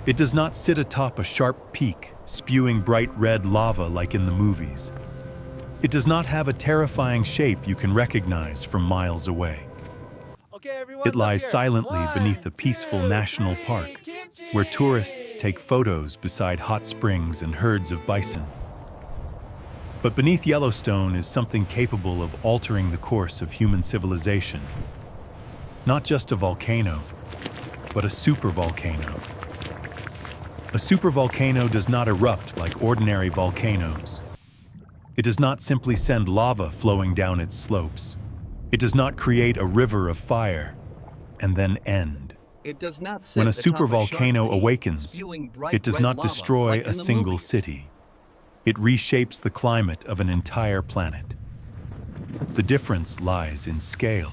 It does not sit atop a sharp peak, spewing bright red lava like in the movies. It does not have a terrifying shape you can recognize from miles away. It lies silently beneath a peaceful national park, where tourists take photos beside hot springs and herds of bison. But beneath Yellowstone is something capable of altering the course of human civilization. Not just a volcano, but a supervolcano. A supervolcano does not erupt like ordinary volcanoes. It does not simply send lava flowing down its slopes. It does not create a river of fire and then end. When a supervolcano awakens, it does not destroy a single city. It reshapes the climate of an entire planet. The difference lies in scale.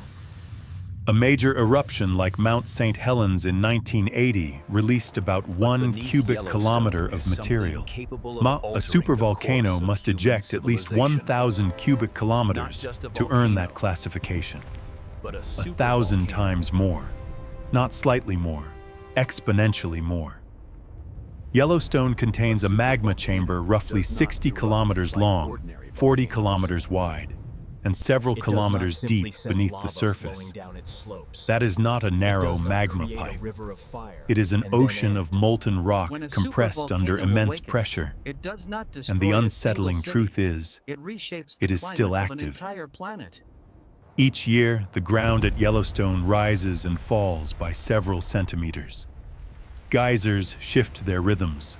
A major eruption like Mount St. Helens in 1980 released about 1 cubic kilometer of material. A supervolcano must eject at least 1,000 cubic kilometers to earn that classification. 1,000 times more. Not slightly more, exponentially more. Yellowstone contains a magma chamber roughly 60 kilometers long, 40 kilometers wide, and several kilometers deep beneath the surface. That is not a narrow magma pipe. It is an ocean of molten rock compressed under immense pressure. And the unsettling truth is, it is still active. Each year, the ground at Yellowstone rises and falls by several centimeters. Geysers shift their rhythms.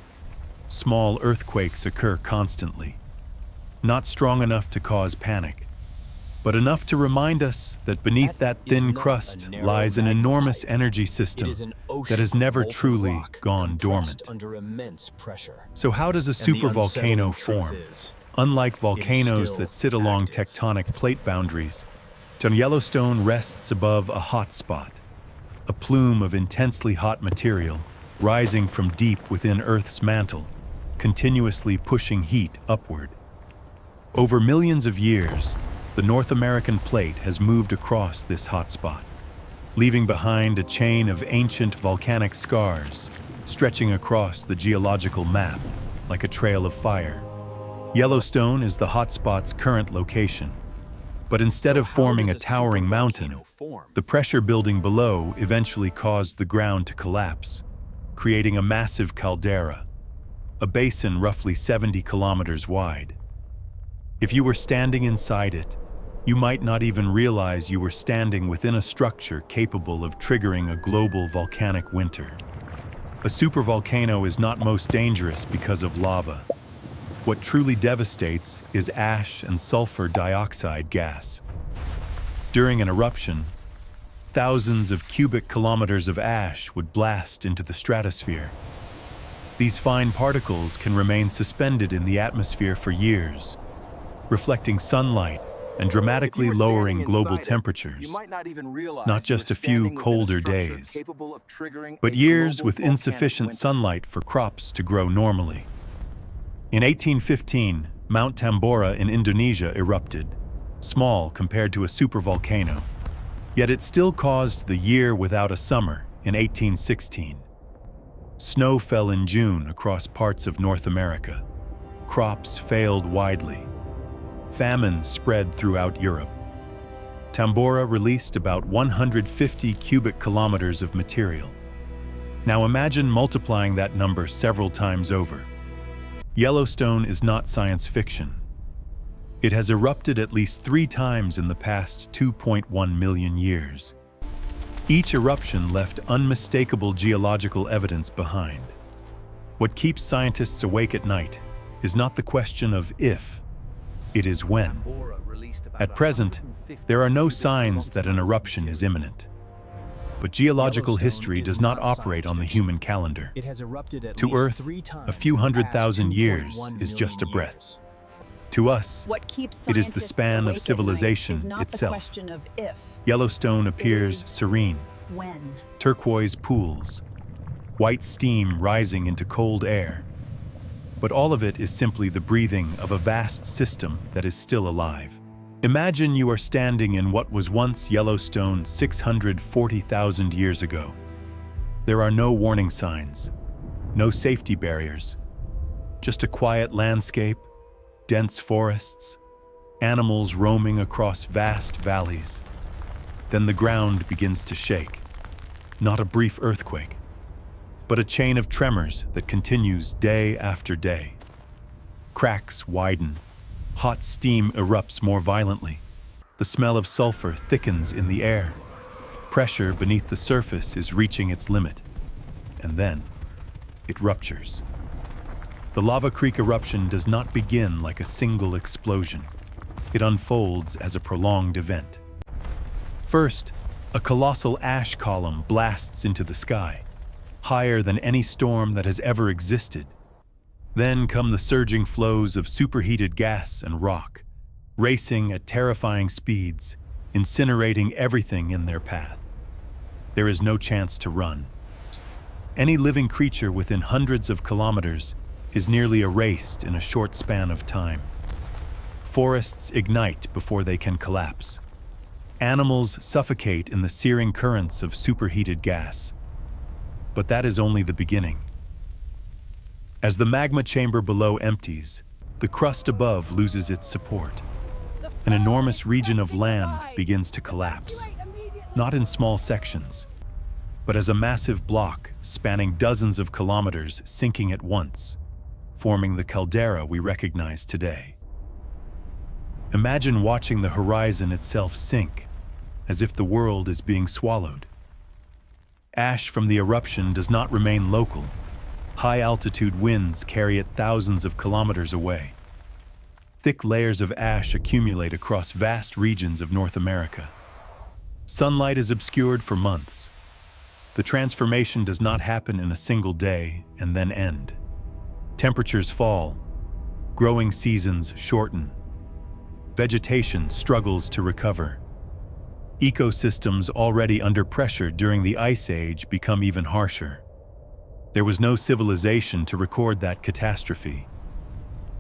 Small earthquakes occur constantly. Not strong enough to cause panic, but enough to remind us that beneath that thin crust lies an enormous energy system that has never truly gone dormant. So how does a supervolcano form? Unlike volcanoes that sit along tectonic plate boundaries, Yellowstone rests above a hot spot, a plume of intensely hot material rising from deep within Earth's mantle, continuously pushing heat upward. Over millions of years, the North American plate has moved across this hotspot, leaving behind a chain of ancient volcanic scars stretching across the geological map like a trail of fire. Yellowstone is the hotspot's current location, but instead of forming a towering mountain, the pressure building below eventually caused the ground to collapse, creating a massive caldera, a basin roughly 70 kilometers wide. If you were standing inside it, you might not even realize you were standing within a structure capable of triggering a global volcanic winter. A supervolcano is not most dangerous because of lava. What truly devastates is ash and sulfur dioxide gas. During an eruption, thousands of cubic kilometers of ash would blast into the stratosphere. These fine particles can remain suspended in the atmosphere for years, reflecting sunlight and dramatically lowering global temperatures. Not just a few colder days, but years with insufficient sunlight for crops to grow normally. In 1815, Mount Tambora in Indonesia erupted, small compared to a supervolcano. Yet it still caused the year without a summer in 1816. Snow fell in June across parts of North America. Crops failed widely. Famine spread throughout Europe. Tambora released about 150 cubic kilometers of material. Now imagine multiplying that number several times over. Yellowstone is not science fiction. It has erupted at least 3 times in the past 2.1 million years. Each eruption left unmistakable geological evidence behind. What keeps scientists awake at night is not the question of if, it is when. At present, there are no signs that an eruption is imminent. But geological history does not operate on the human calendar. To Earth, a few 100,000 years is just a breath. To us, it is the span of civilization itself. Yellowstone appears serene. Turquoise pools, white steam rising into cold air. But all of it is simply the breathing of a vast system that is still alive. Imagine you are standing in what was once Yellowstone 640,000 years ago. There are no warning signs, No safety barriers. Just a quiet landscape, dense forests, animals roaming across vast valleys. Then the ground begins to shake. Not a brief earthquake, but a chain of tremors that continues day after day. Cracks widen. Hot steam erupts more violently. The smell of sulfur thickens in the air. Pressure beneath the surface is reaching its limit. And then, it ruptures. The lava creek eruption does not begin like a single explosion. It unfolds as a prolonged event. First, a colossal ash column blasts into the sky, higher than any storm that has ever existed. Then come the surging flows of superheated gas and rock, racing at terrifying speeds, incinerating everything in their path. There is no chance to run. Any living creature within hundreds of kilometers is nearly erased in a short span of time. Forests ignite before they can collapse. Animals suffocate in the searing currents of superheated gas. But that is only the beginning. As the magma chamber below empties, the crust above loses its support. An enormous region of land begins to collapse, not in small sections, but as a massive block spanning dozens of kilometers sinking at once, forming the caldera we recognize today. Imagine watching the horizon itself sink, as if the world is being swallowed. Ash from the eruption does not remain local. High-altitude winds carry it thousands of kilometers away. Thick layers of ash accumulate across vast regions of North America. Sunlight is obscured for months. The transformation does not happen in a single day and then end. Temperatures fall. Growing seasons shorten. Vegetation struggles to recover. Ecosystems already under pressure during the Ice Age become even harsher. There was no civilization to record that catastrophe.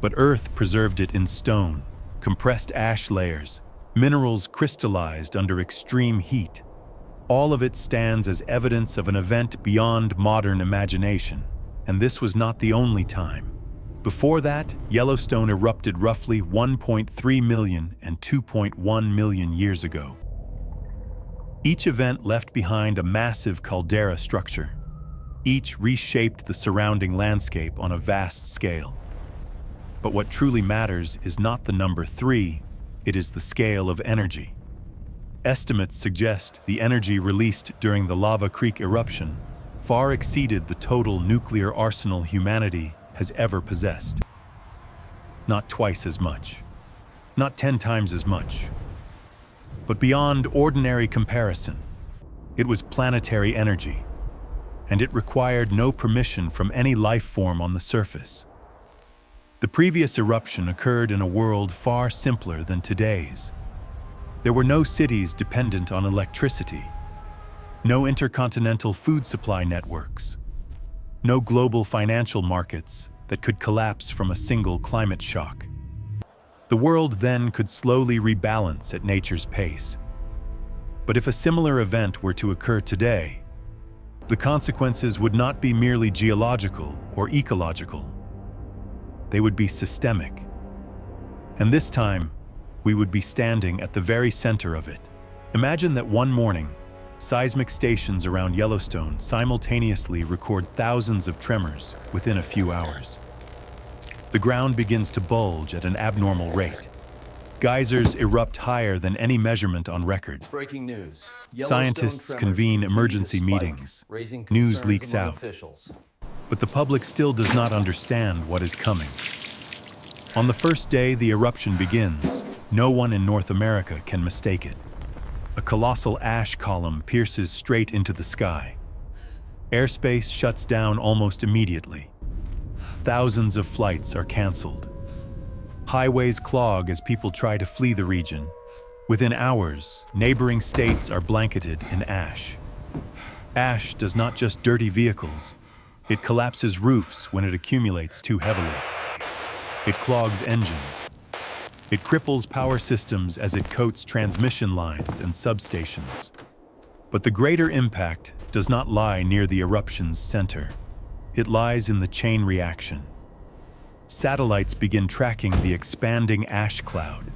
But Earth preserved it in stone, compressed ash layers, minerals crystallized under extreme heat. All of it stands as evidence of an event beyond modern imagination. And this was not the only time. Before that, Yellowstone erupted roughly 1.3 million and 2.1 million years ago. Each event left behind a massive caldera structure. Each reshaped the surrounding landscape on a vast scale. But what truly matters is not the number 3, it is the scale of energy. Estimates suggest the energy released during the Lava Creek eruption far exceeded the total nuclear arsenal humanity has ever possessed. Not twice as much, not 10 times as much, but beyond ordinary comparison. It was planetary energy, and it required no permission from any life form on the surface. The previous eruption occurred in a world far simpler than today's. There were no cities dependent on electricity, no intercontinental food supply networks, no global financial markets that could collapse from a single climate shock. The world then could slowly rebalance at nature's pace. But if a similar event were to occur today, the consequences would not be merely geological or ecological. They would be systemic. And this time, we would be standing at the very center of it. Imagine that one morning, seismic stations around Yellowstone simultaneously record thousands of tremors within a few hours. The ground begins to bulge at an abnormal rate. Geysers erupt higher than any measurement on record. Breaking news. Scientists convene emergency meetings. News leaks out. But the public still does not understand what is coming. On the first day the eruption begins, no one in North America can mistake it. A colossal ash column pierces straight into the sky. Airspace shuts down almost immediately. Thousands of flights are canceled. Highways clog as people try to flee the region. Within hours, neighboring states are blanketed in ash. Ash does not just dirty vehicles. It collapses roofs when it accumulates too heavily. It clogs engines. It cripples power systems as it coats transmission lines and substations. But the greater impact does not lie near the eruption's center. It lies in the chain reaction. Satellites begin tracking the expanding ash cloud.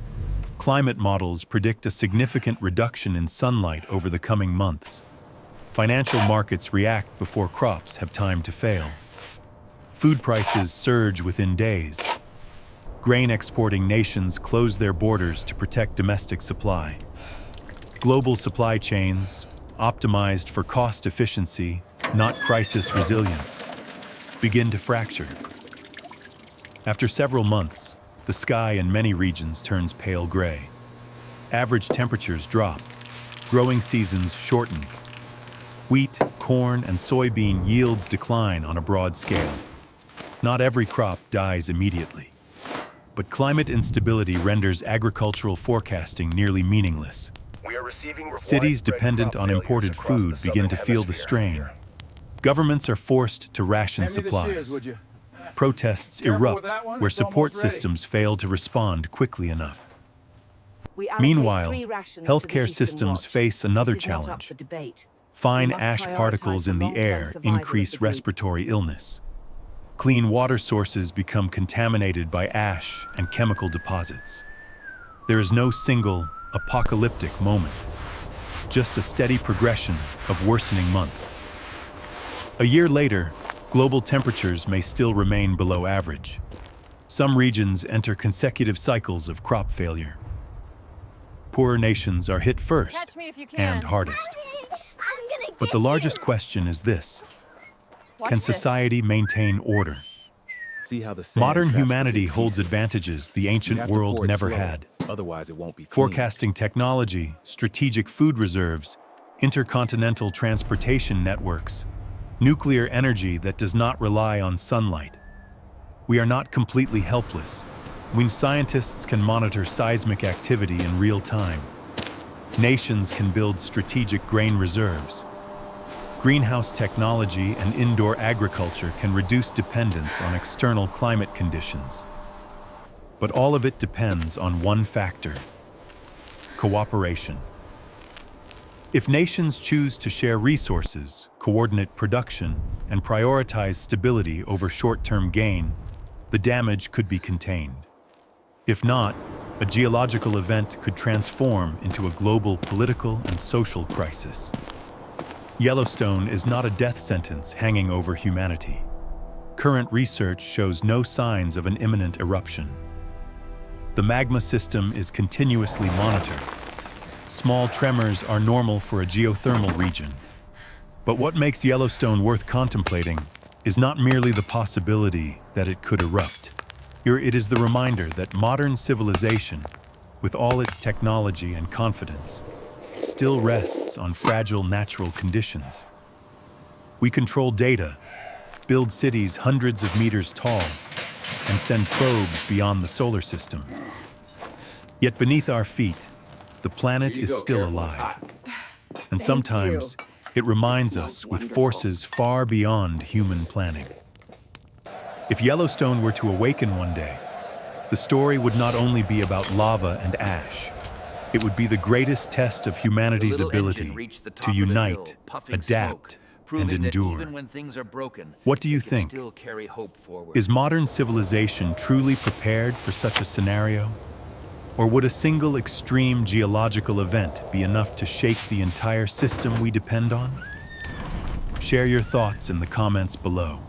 Climate models predict a significant reduction in sunlight over the coming months. Financial markets react before crops have time to fail. Food prices surge within days. Grain exporting nations close their borders to protect domestic supply. Global supply chains, optimized for cost efficiency, not crisis resilience, begin to fracture. After several months, the sky in many regions turns pale gray. Average temperatures drop. Growing seasons shorten. Wheat, corn, and soybean yields decline on a broad scale. Not every crop dies immediately. But climate instability renders agricultural forecasting nearly meaningless. Cities dependent on imported food begin to feel the strain. Governments are forced to ration supplies. Protests erupt where support systems fail to respond quickly enough. Meanwhile, healthcare systems face another challenge. Fine ash particles in the air increase respiratory illness. Clean water sources become contaminated by ash and chemical deposits. There is no single apocalyptic moment, just a steady progression of worsening months. A year later, global temperatures may still remain below average. Some regions enter consecutive cycles of crop failure. Poorer nations are hit first and hardest. But the largest question is this: can society maintain order? Modern humanity holds advantages the ancient world never had. Otherwise, it won't be clean. Forecasting technology, strategic food reserves, intercontinental transportation networks, nuclear energy that does not rely on sunlight. We are not completely helpless when scientists can monitor seismic activity in real time. Nations can build strategic grain reserves. Greenhouse technology and indoor agriculture can reduce dependence on external climate conditions. But all of it depends on one factor: cooperation. If nations choose to share resources, coordinate production, and prioritize stability over short-term gain, the damage could be contained. If not, a geological event could transform into a global political and social crisis. Yellowstone is not a death sentence hanging over humanity. Current research shows no signs of an imminent eruption. The magma system is continuously monitored. Small tremors are normal for a geothermal region. But what makes Yellowstone worth contemplating is not merely the possibility that it could erupt. It is the reminder that modern civilization, with all its technology and confidence, still rests on fragile natural conditions. We control data, build cities hundreds of meters tall, and send probes beyond the solar system. Yet beneath our feet, the planet is still alive. And sometimes it reminds us with forces far beyond human planning. If Yellowstone were to awaken one day, the story would not only be about lava and ash. It would be the greatest test of humanity's ability to unite, adapt, and endure. What do you think? Is modern civilization truly prepared for such a scenario? Or would a single extreme geological event be enough to shake the entire system we depend on? Share your thoughts in the comments below.